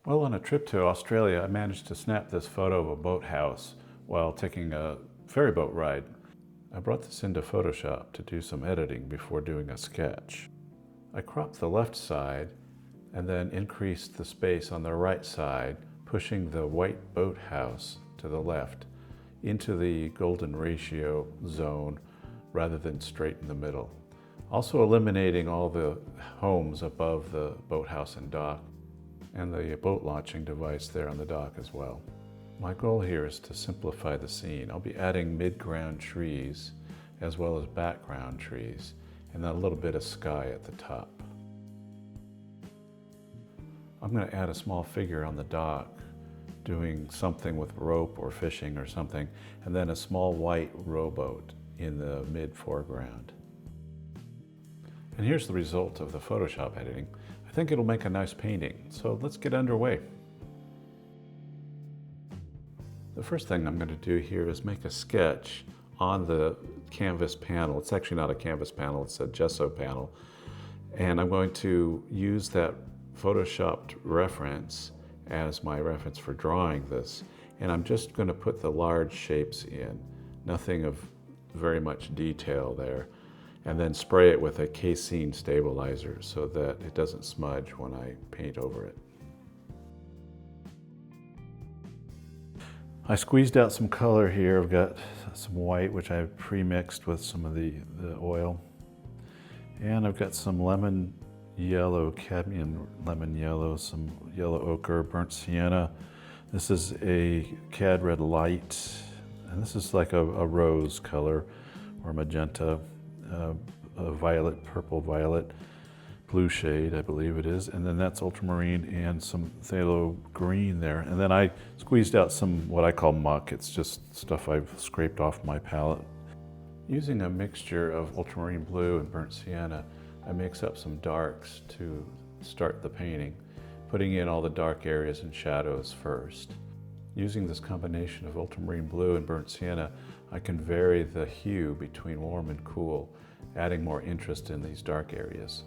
Well, on a trip to Australia, I managed to snap this photo of a boathouse while taking a ferry boat ride. I brought this into Photoshop to do some editing before doing a sketch. I cropped the left side and then increased the space on the right side, pushing the white boathouse to the left into the golden ratio zone rather than straight in the middle. Also eliminating all the homes above the boathouse and dock, and the boat launching device there on the dock as well. My goal here is to simplify the scene. I'll be adding mid-ground trees as well as background trees, and then a little bit of sky at the top. I'm going to add a small figure on the dock doing something with rope or fishing or something, and then a small white rowboat in the mid-foreground. And here's the result of the Photoshop editing. I think it'll make a nice painting, so let's get underway. The first thing I'm going to do here is make a sketch on the canvas panel. It's actually not a canvas panel, it's a gesso panel. And I'm going to use that Photoshopped reference as my reference for drawing this. And I'm just going to put the large shapes in, nothing of very much detail there. And then spray it with a casein stabilizer so that it doesn't smudge when I paint over it. I squeezed out some color here. I've got some white, which I've pre-mixed with some of the oil. And I've got some lemon yellow, cadmium lemon yellow, some yellow ochre, burnt sienna. This is a Cad Red Lt, and this is like a rose color or magenta. A violet, purple violet, blue shade, I believe it is. And then that's ultramarine and some phthalo green there. And then I squeezed out some what I call muck. It's just stuff I've scraped off my palette. Using a mixture of ultramarine blue and burnt sienna, I mix up some darks to start the painting, putting in all the dark areas and shadows first. Using this combination of ultramarine blue and burnt sienna, I can vary the hue between warm and cool, adding more interest in these dark areas.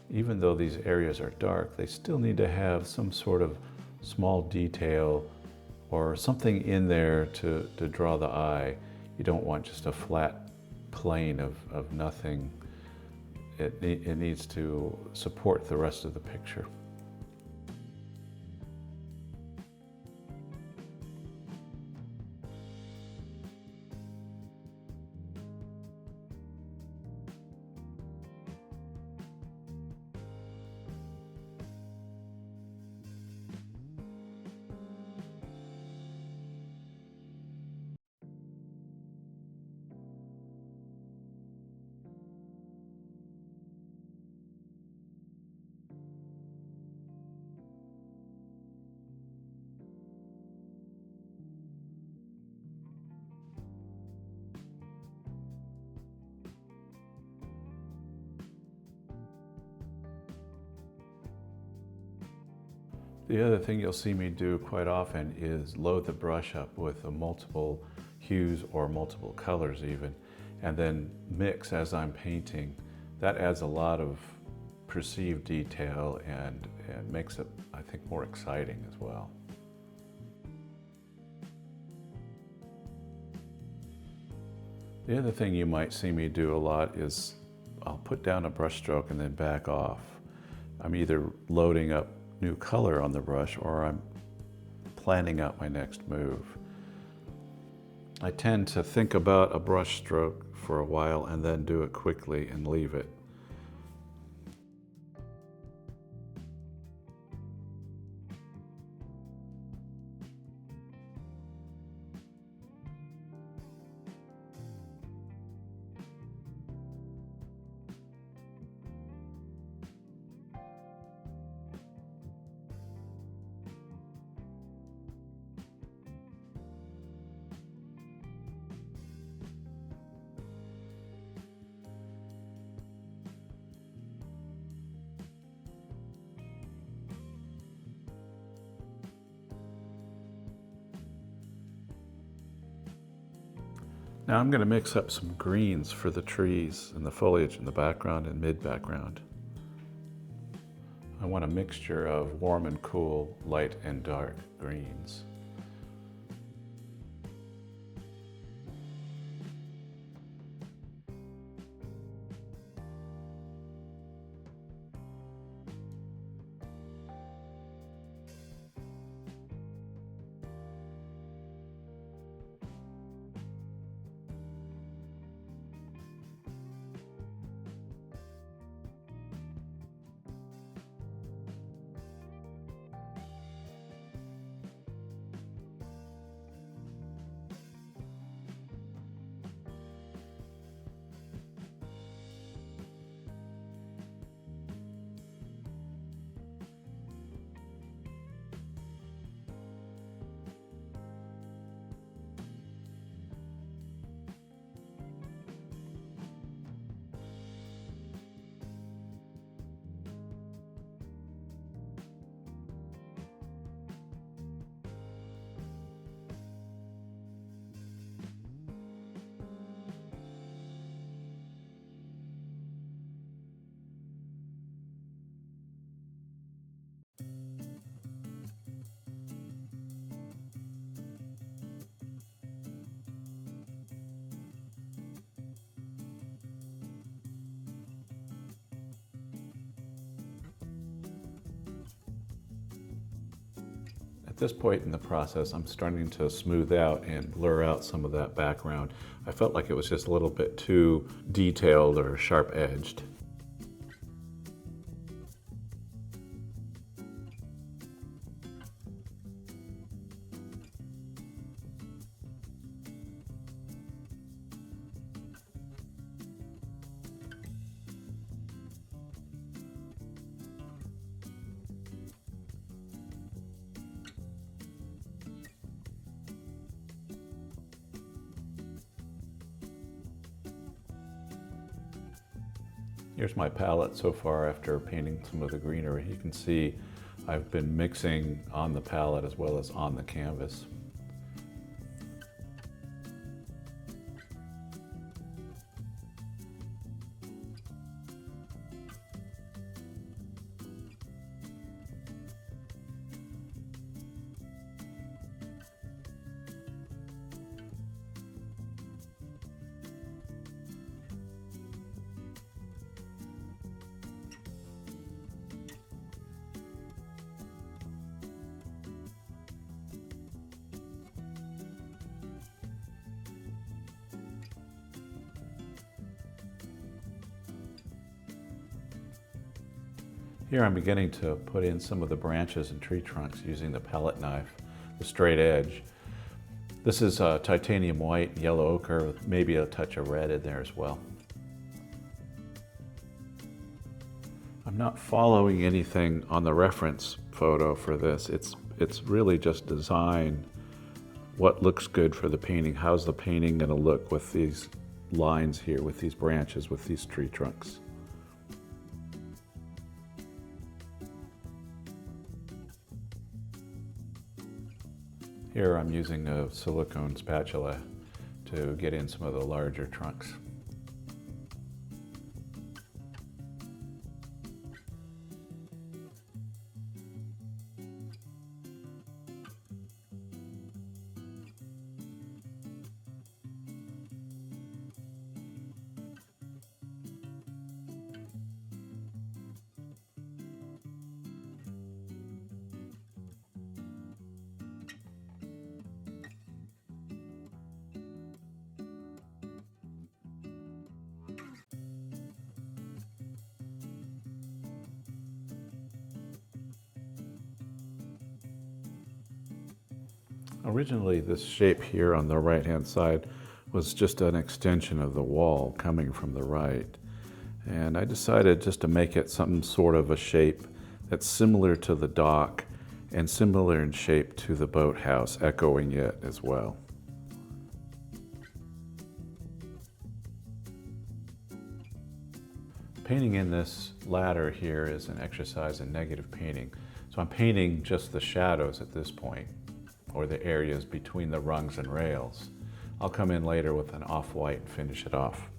Even though these areas are dark, they still need to have some sort of small detail or something in there to draw the eye. You don't want just a flat plane of nothing. It needs to support the rest of the picture. The other thing you'll see me do quite often is load the brush up with multiple hues or multiple colors even, and then mix as I'm painting. That adds a lot of perceived detail and makes it, I think, more exciting as well. The other thing you might see me do a lot is I'll put down a brush stroke and then back off. I'm either loading up new color on the brush or I'm planning out my next move. I tend to think about a brush stroke for a while and then do it quickly and leave it. Now I'm going to mix up some greens for the trees and the foliage in the background and mid-background. I want a mixture of warm and cool, light and dark greens. At this point in the process, I'm starting to smooth out and blur out some of that background. I felt like it was just a little bit too detailed or sharp-edged. Here's my palette so far after painting some of the greenery. You can see I've been mixing on the palette as well as on the canvas. Here I'm beginning to put in some of the branches and tree trunks using the palette knife, the straight edge. This is titanium white, yellow ochre, with maybe a touch of red in there as well. I'm not following anything on the reference photo for this. It's really just design, what looks good for the painting. How's the painting going to look with these lines here, with these branches, with these tree trunks? Here I'm using a silicone spatula to get in some of the larger trunks. Originally, this shape here on the right-hand side was just an extension of the wall coming from the right. And I decided just to make it some sort of a shape that's similar to the dock and similar in shape to the boathouse, echoing it as well. Painting in this ladder here is an exercise in negative painting. So I'm painting just the shadows at this point, or the areas between the rungs and rails. I'll come in later with an off-white and finish it off.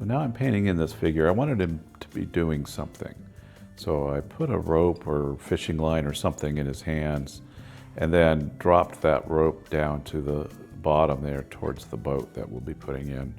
So now I'm painting in this figure. I wanted him to be doing something. So I put a rope or fishing line or something in his hands and then dropped that rope down to the bottom there towards the boat that we'll be putting in.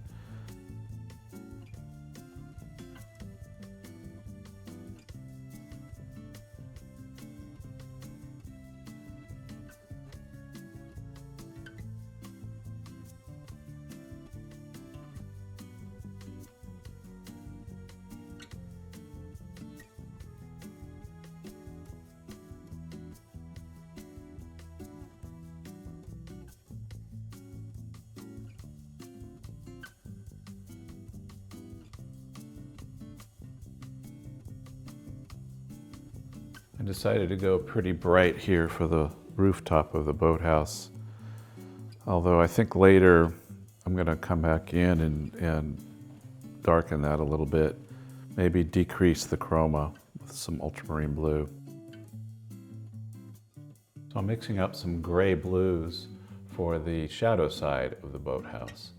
I decided to go pretty bright here for the rooftop of the boathouse. Although I think later I'm going to come back in and darken that a little bit. Maybe decrease the chroma with some ultramarine blue. So I'm mixing up some gray blues for the shadow side of the boathouse.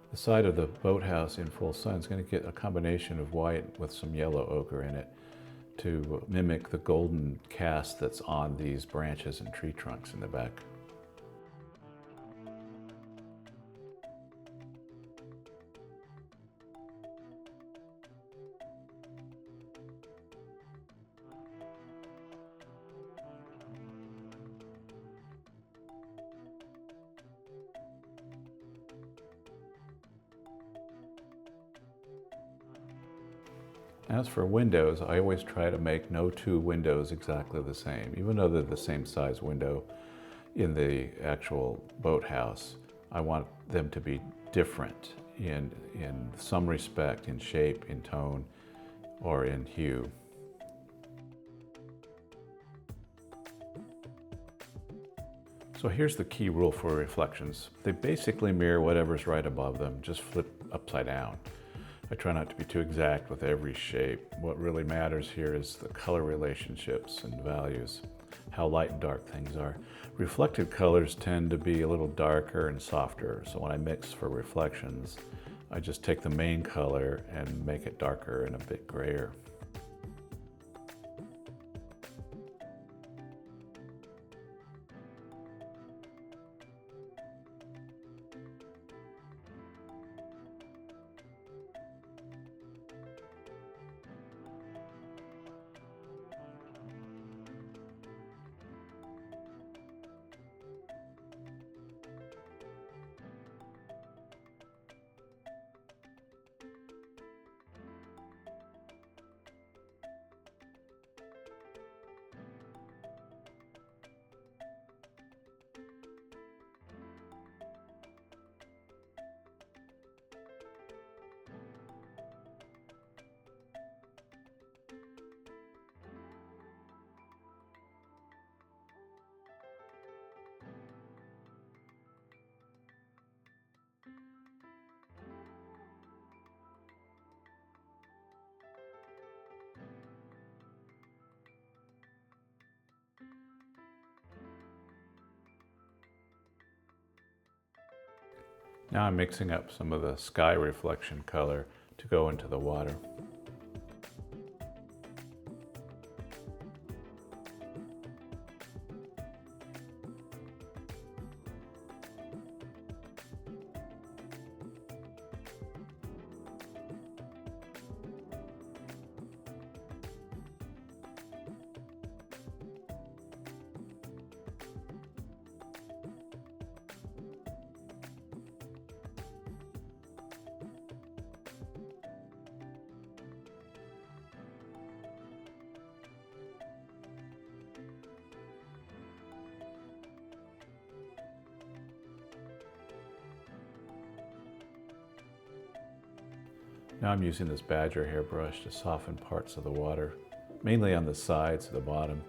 The side of the boathouse in full sun is going to get a combination of white with some yellow ochre in it to mimic the golden cast that's on these branches and tree trunks in the back. As for windows, I always try to make no two windows exactly the same. Even though they're the same size window in the actual boathouse, I want them to be different in some respect, in shape, in tone, or in hue. So here's the key rule for reflections. They basically mirror whatever's right above them, just flip upside down. I try not to be too exact with every shape. What really matters here is the color relationships and values, how light and dark things are. Reflected colors tend to be a little darker and softer, so when I mix for reflections, I just take the main color and make it darker and a bit grayer. Now I'm mixing up some of the sky reflection color to go into the water. Now I'm using this badger hairbrush to soften parts of the water, mainly on the sides of the bottom.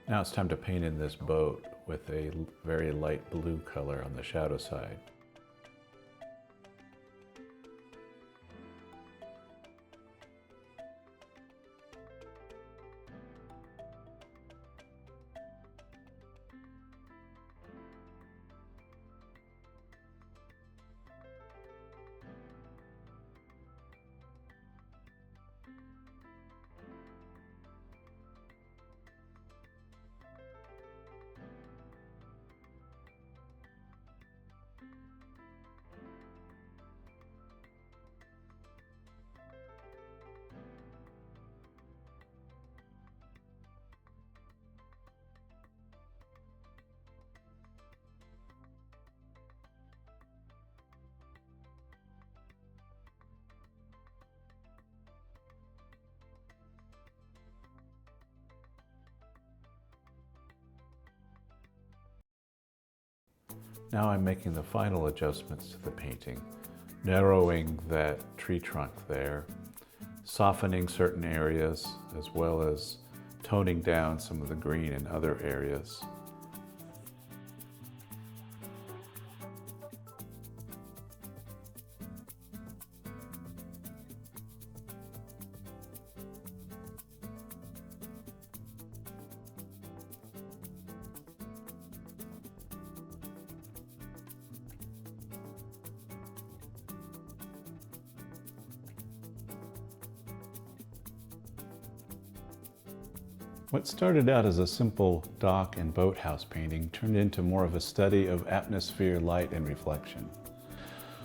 Now it's time to paint in this boat with a very light blue color on the shadow side. Now I'm making the final adjustments to the painting, narrowing that tree trunk there, softening certain areas, as well as toning down some of the green in other areas. What started out as a simple dock and boathouse painting turned into more of a study of atmosphere, light, and reflection.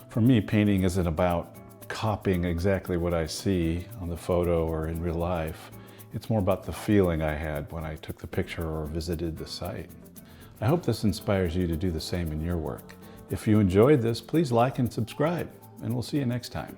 For me, painting isn't about copying exactly what I see on the photo or in real life. It's more about the feeling I had when I took the picture or visited the site. I hope this inspires you to do the same in your work. If you enjoyed this, please like and subscribe, and we'll see you next time.